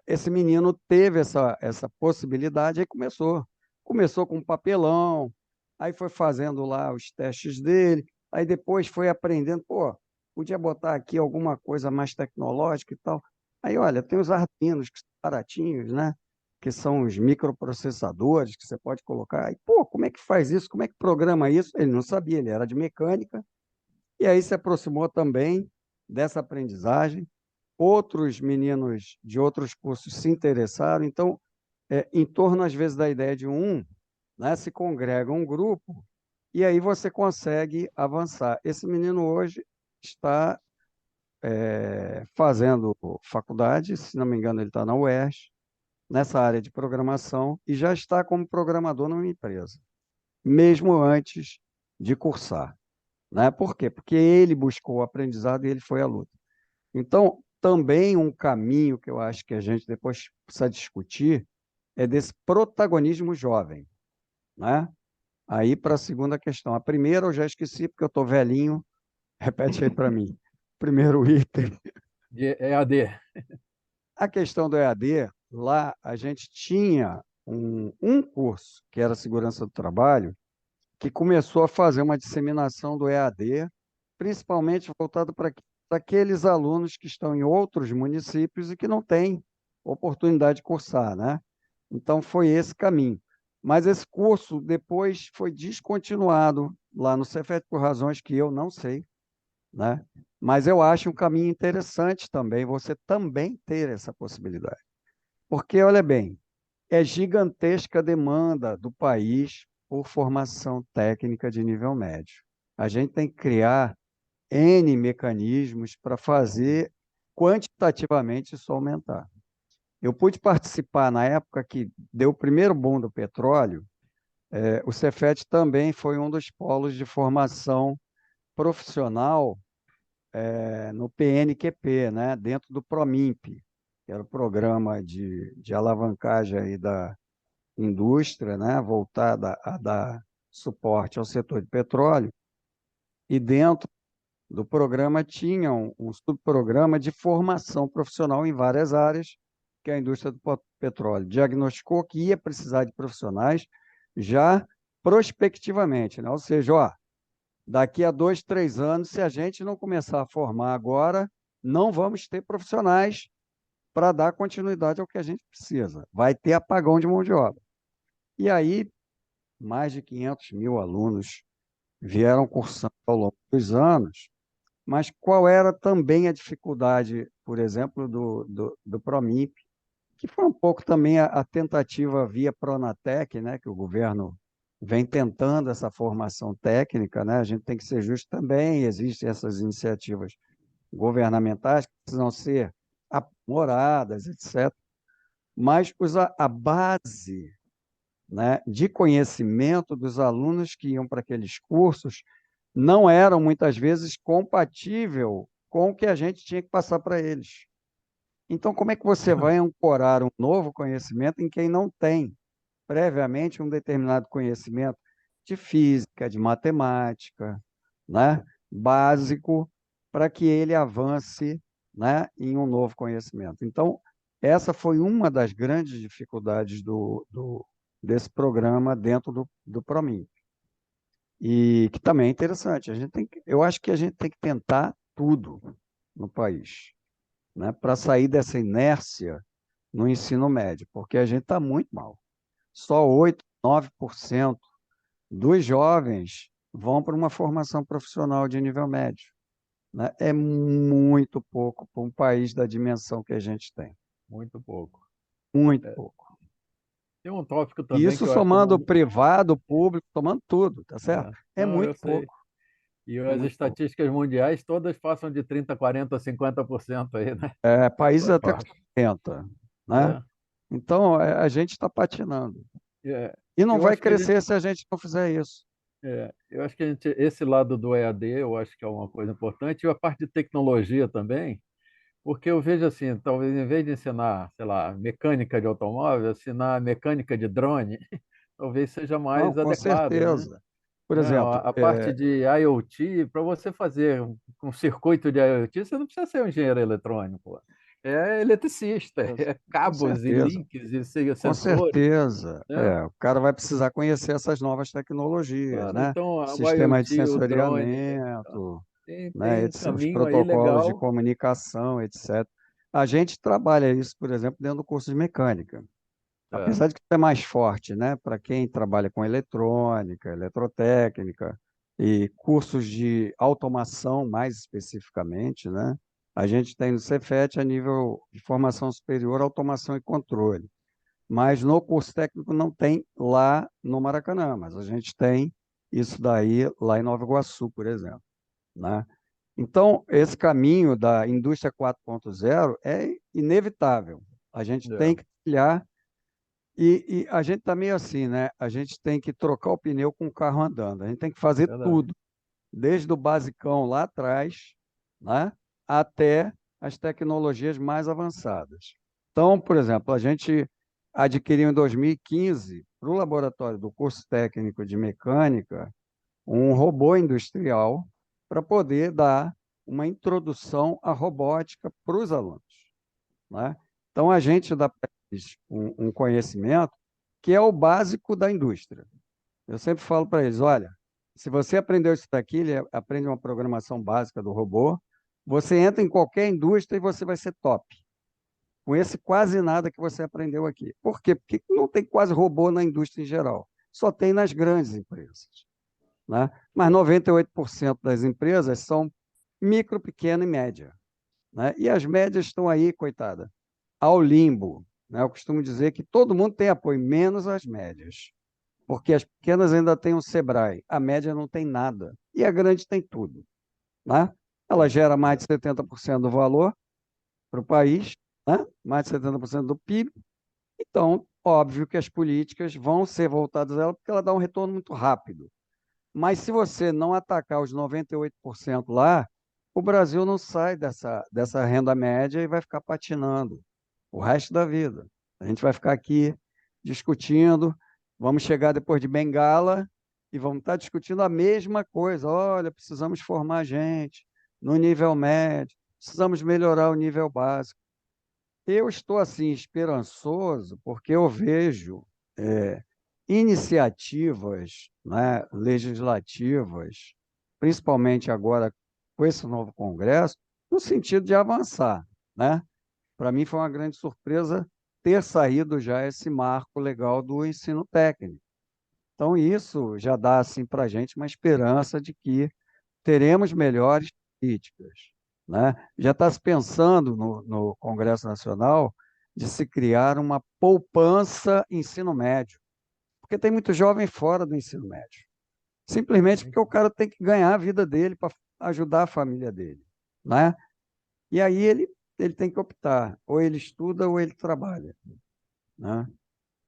esse menino teve essa possibilidade, aí começou com um papelão, aí foi fazendo lá os testes dele, aí depois foi aprendendo, pô, podia botar aqui alguma coisa mais tecnológica e tal. Aí, olha, tem os Arduinos, que são baratinhos, né? Que são os microprocessadores que você pode colocar. Aí, pô, como é que faz isso? Como é que programa isso? Ele não sabia, ele era de mecânica, e aí se aproximou também dessa aprendizagem. Outros meninos de outros cursos se interessaram, então, em torno, às vezes, da ideia de um, né, se congrega um grupo e aí você consegue avançar. Esse menino hoje está fazendo faculdade, se não me engano, ele está na UERJ, nessa área de programação, e já está como programador numa empresa, mesmo antes de cursar. Né? Por quê? Porque ele buscou o aprendizado e ele foi à luta. Então, também um caminho que eu acho que a gente depois precisa discutir é desse protagonismo jovem, né? Aí para a segunda questão. A primeira eu já esqueci, porque eu estou velhinho. Repete aí para mim. Primeiro item. De EAD. A questão do EAD, lá a gente tinha um curso, que era Segurança do Trabalho, que começou a fazer uma disseminação do EAD, principalmente voltado para aqueles alunos que estão em outros municípios e que não têm oportunidade de cursar, né? Então, foi esse caminho. Mas esse curso depois foi descontinuado lá no Cefet por razões que eu não sei, né? Mas eu acho um caminho interessante também, você também ter essa possibilidade. Porque, olha bem, é gigantesca a demanda do país por formação técnica de nível médio. A gente tem que criar N mecanismos para fazer quantitativamente isso aumentar. Eu pude participar na época que deu o primeiro boom do petróleo, o Cefet também foi um dos polos de formação profissional no PNQP, né, dentro do PROMIMP, que era o programa de alavancagem aí da indústria, né, voltada a dar suporte ao setor de petróleo, e dentro do programa tinha um subprograma de formação profissional em várias áreas, que a indústria do petróleo diagnosticou que ia precisar de profissionais já prospectivamente, né? Ou seja, ó, daqui a 2, 3 anos, se a gente não começar a formar agora, não vamos ter profissionais para dar continuidade ao que a gente precisa. Vai ter apagão de mão de obra. E aí, mais de 500 mil alunos vieram cursando ao longo dos anos, mas qual era também a dificuldade, por exemplo, do PROMIMP, que foi um pouco também a tentativa via Pronatec, né, que o governo vem tentando essa formação técnica, né? A gente tem que ser justo também, existem essas iniciativas governamentais que precisam ser aprimoradas, etc. Mas a base, né, de conhecimento dos alunos que iam para aqueles cursos não eram muitas vezes compatível com o que a gente tinha que passar para eles. Então, como é que você vai ancorar um novo conhecimento em quem não tem previamente um determinado conhecimento de física, de matemática, né, básico, para que ele avance, né, em um novo conhecimento? Então, essa foi uma das grandes dificuldades desse programa dentro do PROMIMP. E que também é interessante. Eu acho que a gente tem que tentar tudo no país, né, para sair dessa inércia no ensino médio, porque a gente está muito mal. Só 8, 9% dos jovens vão para uma formação profissional de nível médio, né? É muito pouco para um país da dimensão que a gente tem. Muito pouco. Muito É, pouco. tem um tópico E também isso que eu acho que somando o não. privado, o público, somando tudo, tá certo? É Não, eu muito sei. pouco. E É as muito pouco. estatísticas mundiais todas passam de 30, 40, 50% aí, né? Países até com Corte. 70, né? É, Então, a gente está patinando. é. E não Eu vai acho que a gente, crescer se a gente não fizer isso. eu acho que esse lado do EAD, eu acho que é uma coisa importante, e a parte de tecnologia também, porque eu vejo assim, talvez em vez de ensinar, sei lá, mecânica de automóvel, ensinar mecânica de drone, talvez seja Não, mais com adequado, né? certeza. Por Né? exemplo, A parte de IoT, para você fazer um circuito de IoT, você não precisa ser um engenheiro eletrônico. É eletricista, é com cabos e certeza. links e Com sensores, certeza. né? O cara vai precisar conhecer essas novas tecnologias, Claro. né? Então, o Sistema de IoT, o drone, sensoriamento, tem né? um Os caminho aí protocolos de legal. comunicação, etc. A gente trabalha isso, por exemplo, dentro do curso de mecânica. É, Apesar de que é mais forte, né? Para quem trabalha com eletrônica, eletrotécnica e cursos de automação, mais especificamente, né? A gente tem no Cefet, a nível de formação superior, automação e controle. Mas no curso técnico não tem lá no Maracanã, mas a gente tem isso daí lá em Nova Iguaçu, por exemplo, né? Então, esse caminho da indústria 4.0 é inevitável. A gente tem é, que trilhar e a gente está meio assim, né? A gente tem que trocar o pneu com o carro andando. A gente tem que fazer verdade. tudo, desde o basicão lá atrás, né? Até as tecnologias mais avançadas. Então, por exemplo, a gente adquiriu em 2015, para o laboratório do curso técnico de mecânica, um robô industrial para poder dar uma introdução à robótica para os alunos, né? Então, a gente dá para eles um conhecimento que é o básico da indústria. Eu sempre falo para eles, olha, se você aprendeu isso daqui, ele aprende uma programação básica do robô, você entra em qualquer indústria e você vai ser top, com esse quase nada que você aprendeu aqui. Por quê? Porque não tem quase robô na indústria em geral, só tem nas grandes empresas, né? Mas 98% das empresas são micro, pequena e média, né? E as médias estão aí, coitada, ao limbo, né? Eu costumo dizer que todo mundo tem apoio, menos as médias, porque as pequenas ainda têm o Sebrae, a média não tem nada, e a grande tem tudo, né? Ela É, gera mais de 70% do valor para o país, né? Mais de 70% do PIB, então, óbvio que as políticas vão ser voltadas a ela, porque ela dá um retorno muito rápido. Mas se você não atacar os 98% lá, o Brasil não sai dessa renda média e vai ficar patinando o resto da vida. A gente vai ficar aqui discutindo, vamos chegar depois de Bengala e vamos estar discutindo a mesma coisa. Olha, precisamos formar gente no nível médio, precisamos melhorar o nível básico. Eu estou assim esperançoso porque eu vejo iniciativas, né, legislativas, principalmente agora com esse novo Congresso, no sentido de avançar, né? Para mim foi uma grande surpresa ter saído já esse marco legal do ensino técnico. Então isso já dá assim para a gente uma esperança de que teremos melhores políticas, né? Já está se pensando no Congresso Nacional de se criar uma poupança ensino médio, porque tem muito jovem fora do ensino médio, simplesmente porque o cara tem que ganhar a vida dele para ajudar a família dele, né? E aí ele tem que optar, ou ele estuda ou ele trabalha, né?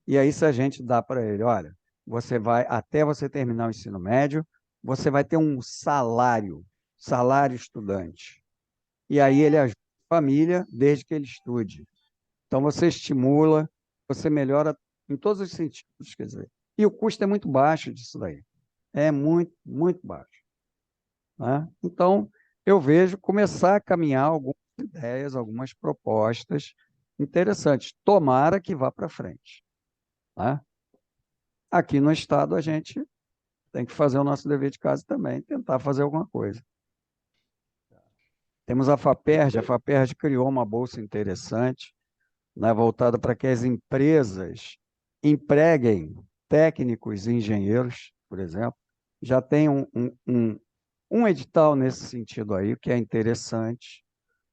E aí se a gente dá para ele, olha, você vai, até você terminar o ensino médio, você vai ter um salário estudante. E aí ele ajuda a família desde que ele estude. Então você estimula, você melhora em todos os sentidos, quer dizer. E o custo é muito baixo disso daí. É muito, muito baixo, né? Então, eu vejo começar a caminhar algumas ideias, algumas propostas interessantes. Tomara que vá para frente, né? Aqui no Estado, a gente tem que fazer o nosso dever de casa também, tentar fazer alguma coisa. Temos a FAPERJ criou uma bolsa interessante, né, voltada para que as empresas empreguem técnicos e engenheiros, por exemplo. Já tem um edital nesse sentido aí, o que é interessante,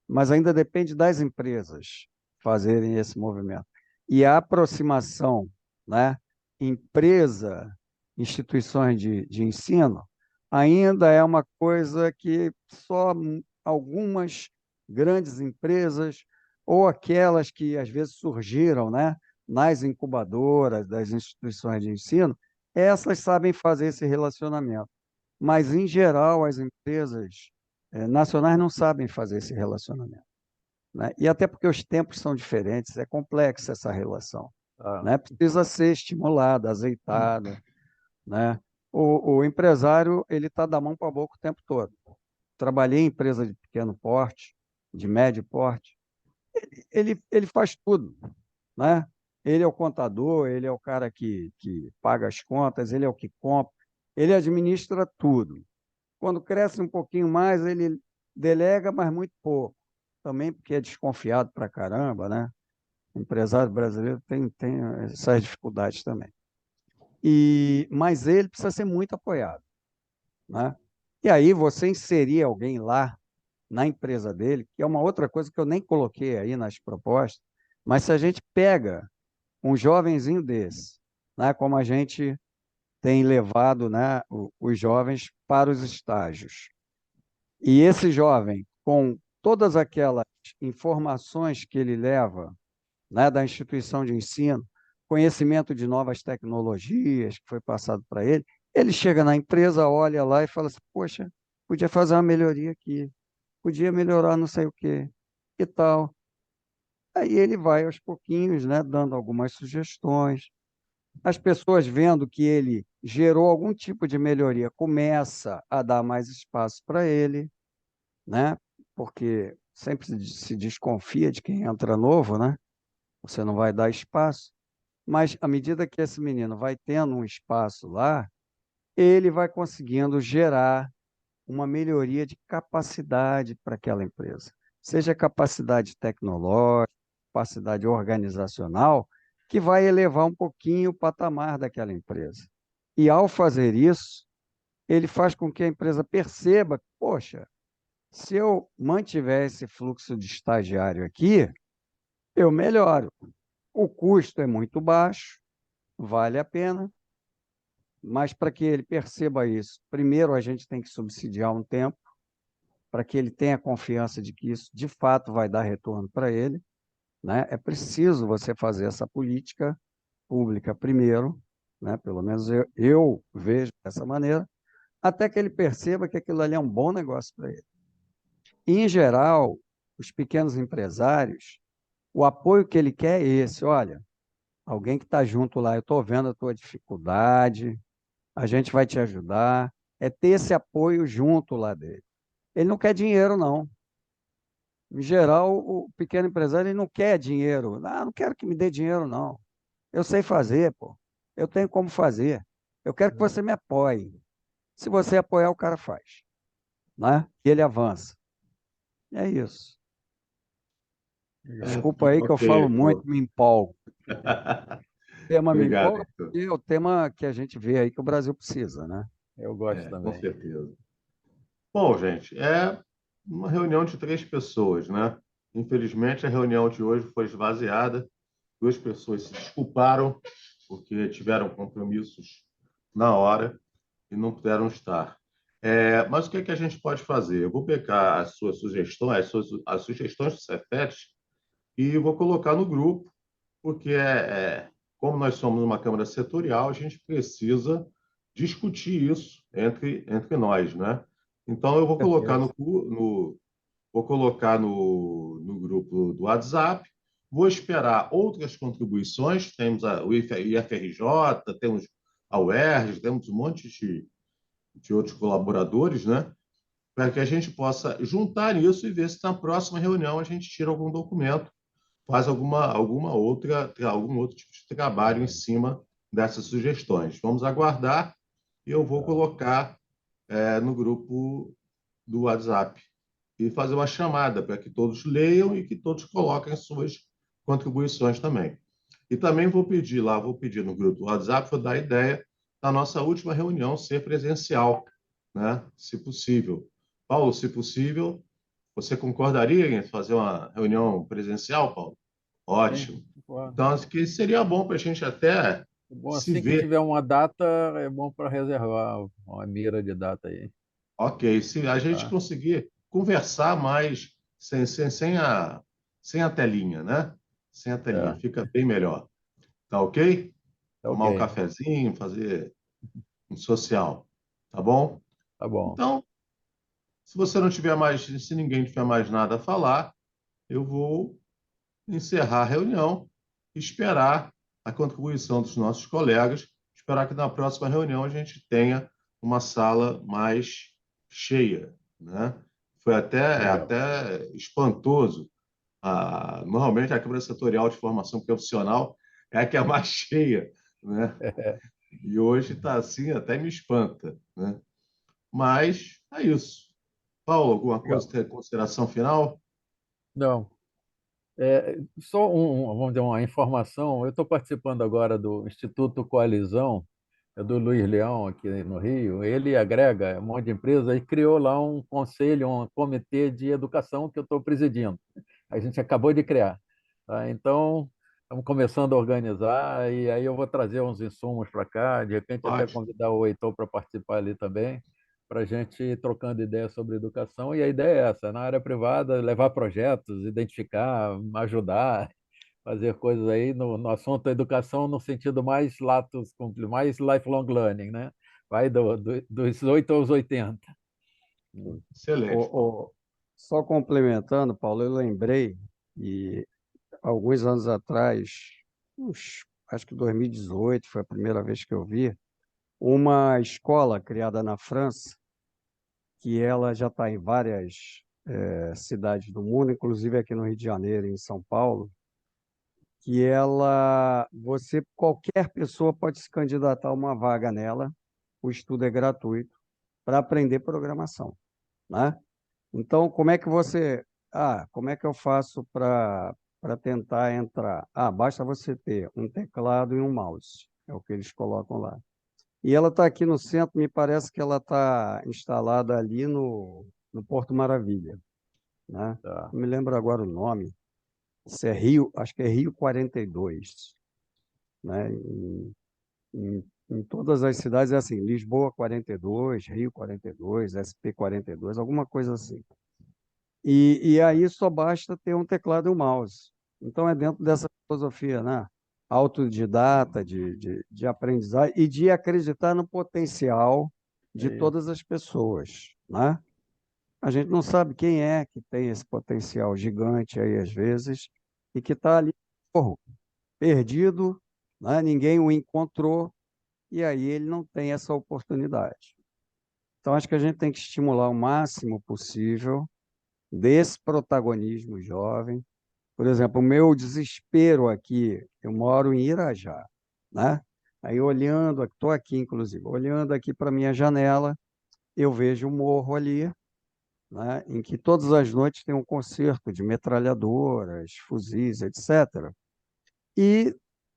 mas ainda depende das empresas fazerem esse movimento. E a aproximação, né, empresa, instituições de ensino, ainda é uma coisa que só algumas grandes empresas ou aquelas que às vezes surgiram, né, nas incubadoras das instituições de ensino, essas sabem fazer esse relacionamento. Mas, em geral, as empresas nacionais não sabem fazer esse relacionamento, né? E até porque os tempos são diferentes, é complexa essa relação, Ah, né? Precisa ser estimulada, azeitada, né? O empresário, ele está da mão para a boca o tempo todo. Trabalhei em empresa de pequeno porte, de médio porte, ele faz tudo, né? Ele é o contador, ele é o cara que paga as contas, ele é o que compra, ele administra tudo. Quando cresce um pouquinho mais, ele delega, mas muito pouco. Também porque é desconfiado para caramba, né? O empresário brasileiro tem essas dificuldades também. Mas ele precisa ser muito apoiado, né? E aí você inserir alguém lá na empresa dele, que é uma outra coisa que eu nem coloquei aí nas propostas, mas se a gente pega um jovenzinho desse, né, como a gente tem levado, né, os jovens para os estágios, e esse jovem, com todas aquelas informações que ele leva, né, da instituição de ensino, conhecimento de novas tecnologias que foi passado para ele, ele chega na empresa, olha lá e fala assim: poxa, podia fazer uma melhoria aqui, podia melhorar não sei o quê, e tal. Aí ele vai aos pouquinhos, né, dando algumas sugestões. As pessoas vendo que ele gerou algum tipo de melhoria, começa a dar mais espaço para ele, né? Porque sempre se desconfia de quem entra novo, né? Você não vai dar espaço. Mas à medida que esse menino vai tendo um espaço lá, ele vai conseguindo gerar uma melhoria de capacidade para aquela empresa, seja capacidade tecnológica, capacidade organizacional, que vai elevar um pouquinho o patamar daquela empresa. E ao fazer isso, ele faz com que a empresa perceba, poxa, se eu mantiver esse fluxo de estagiário aqui, eu melhoro. O custo é muito baixo, vale a pena, mas para que ele perceba isso, primeiro a gente tem que subsidiar um tempo, para que ele tenha confiança de que isso de fato vai dar retorno para ele, né? É preciso você fazer essa política pública primeiro, né? Pelo menos eu vejo dessa maneira, até que ele perceba que aquilo ali é um bom negócio para ele. E, em geral, os pequenos empresários, o apoio que ele quer é esse: olha, alguém que está junto lá, eu estou vendo a tua dificuldade, a gente vai te ajudar, é ter esse apoio junto lá dele. Ele não quer dinheiro, não. Em geral, o pequeno empresário ele não quer dinheiro. Ah, não quero que me dê dinheiro, não. Eu sei fazer, pô. Eu tenho como fazer. Eu quero que você me apoie. Se você apoiar, o cara faz, né? E ele avança. É isso. legal. Desculpa aí que eu falo Ok, muito, pô. me empolgo. O tema me Obrigado, empolga Heitor. porque é o tema que a gente vê aí que o Brasil precisa, né? Eu gosto Com também. certeza. Bom, gente, é uma reunião de 3 pessoas, né? Infelizmente, a reunião de hoje foi esvaziada. 2 pessoas se desculparam porque tiveram compromissos na hora e não puderam estar. Mas o que é que a gente pode fazer? Eu vou pegar as suas sugestões, as sugestões do Cefet e vou colocar no grupo, porque como nós somos uma Câmara setorial, a gente precisa discutir isso entre nós, né? Então, eu vou colocar Certeza. vou colocar no grupo do WhatsApp, vou esperar outras contribuições, temos o IFRJ, temos a UERJ, temos um monte de outros colaboradores, né? Para que a gente possa juntar isso e ver se na próxima reunião a gente tira algum documento, faz algum outro tipo de trabalho em cima dessas sugestões. Vamos aguardar e eu vou Tá. colocar no grupo do WhatsApp e fazer uma chamada para que todos leiam e que todos coloquem suas contribuições também. E também vou pedir no grupo do WhatsApp, vou dar a ideia da nossa última reunião ser presencial, né? Se possível. Paulo, se possível, você concordaria em fazer uma reunião presencial, Paulo? Sim, Ótimo. concordo. Então, acho que seria bom para a gente até Bom, se assim que ver. tiver uma data, é bom para reservar uma mira de data aí, Ok, se a gente tá? conseguir conversar mais sem a telinha, né? Sem a telinha, É, fica bem melhor. Tá ok? tá Tomar um ok, cafezinho, fazer um social, tá bom? tá bom. Então, se você não tiver mais, se ninguém tiver mais nada a falar, eu vou encerrar a reunião e esperar a contribuição dos nossos colegas, esperar que na próxima reunião a gente tenha uma sala mais cheia, né? Foi Legal. até espantoso. Normalmente a Câmara Setorial de Formação Profissional é a que é mais cheia, né? E hoje está assim, até me espanta, né? Mas é isso. Paulo, alguma coisa, Legal. ter consideração final? Não, só vamos dizer, uma informação. Eu estou participando agora do Instituto Coalizão, é do Luiz Leão, aqui no Rio. Ele agrega um monte de empresas e criou lá um conselho, um comitê de educação que eu estou presidindo. A gente acabou de criar. Tá? Então, estamos começando a organizar e aí eu vou trazer uns insumos para cá, de repente até Ótimo. convidar o Heitor para participar ali também, para a gente ir trocando ideias sobre educação. E a ideia é essa, na área privada, levar projetos, identificar, ajudar, fazer coisas aí no assunto educação no sentido mais lato, mais lifelong learning, né? Vai dos 8 aos 80. Excelente, Paulo. Só complementando, Paulo, eu lembrei, e alguns anos atrás, acho que 2018 foi a primeira vez que eu vi, uma escola criada na França, que ela já está em várias cidades do mundo, inclusive aqui no Rio de Janeiro e em São Paulo, que qualquer pessoa pode se candidatar a uma vaga nela, o estudo é gratuito, para aprender programação, né? Então, como é que eu faço para tentar entrar? Basta você ter um teclado e um mouse, é o que eles colocam lá. E ela está aqui no centro, me parece que ela está instalada ali no Porto Maravilha, né? Tá. Não me lembro agora o nome, se é Rio, acho que é Rio 42, né? Em todas as cidades é assim, Lisboa 42, Rio 42, SP 42, alguma coisa assim. E aí só basta ter um teclado e um mouse. Então é dentro dessa filosofia, né? Autodidata, de aprendizagem e de acreditar no potencial de Isso. todas as pessoas, né? A gente não sabe quem é que tem esse potencial gigante aí, às vezes, e que está ali, porro, perdido, né? Ninguém o encontrou, e aí ele não tem essa oportunidade. Então, acho que a gente tem que estimular o máximo possível desse protagonismo jovem. Por exemplo, o meu desespero aqui, eu moro em Irajá, né? Aí olhando, estou aqui inclusive, olhando aqui para minha janela, eu vejo um morro ali, né, em que todas as noites tem um concerto de metralhadoras, fuzis, etc. E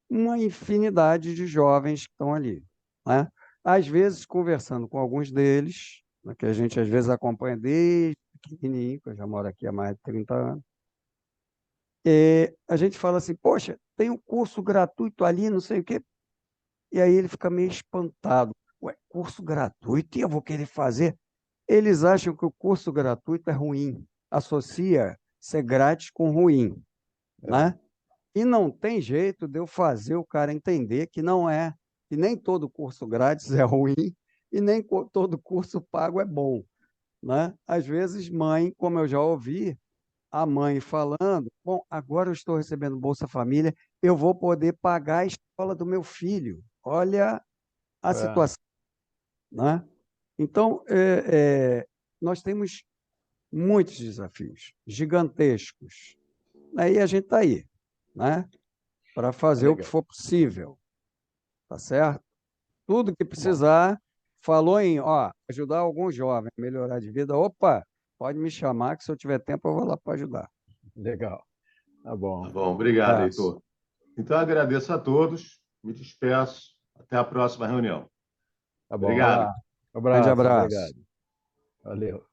uma infinidade de jovens que estão ali, né? Às vezes, conversando com alguns deles, né, que a gente às vezes acompanha desde pequenininho, que eu já moro aqui há mais de 30 anos, a gente fala assim, poxa, tem um curso gratuito ali, não sei o quê, e aí ele fica meio espantado. Ué, curso gratuito? E eu vou querer fazer? Eles acham que o curso gratuito é ruim, associa ser grátis com ruim, É, né? E não tem jeito de eu fazer o cara entender que não é, que nem todo curso grátis é ruim e nem todo curso pago é bom, né? Às vezes, mãe, como eu já ouvi, a mãe falando, bom, agora eu estou recebendo Bolsa Família, eu vou poder pagar a escola do meu filho. Olha a é, situação, né? Então, nós temos muitos desafios, gigantescos. Aí a gente está aí, né? Para é fazer o que legal. for possível, tá certo? Tudo que Bom, precisar, falou em, ajudar algum jovem a melhorar de vida, opa, pode me chamar que se eu tiver tempo eu vou lá para ajudar. legal. Tá Tá bom. bom, obrigado, Abraço. Heitor. Então, agradeço a todos, me despeço, até a próxima reunião. Tá bom. Obrigado. Abraço. Grande Abraço, abraço. obrigado. Valeu.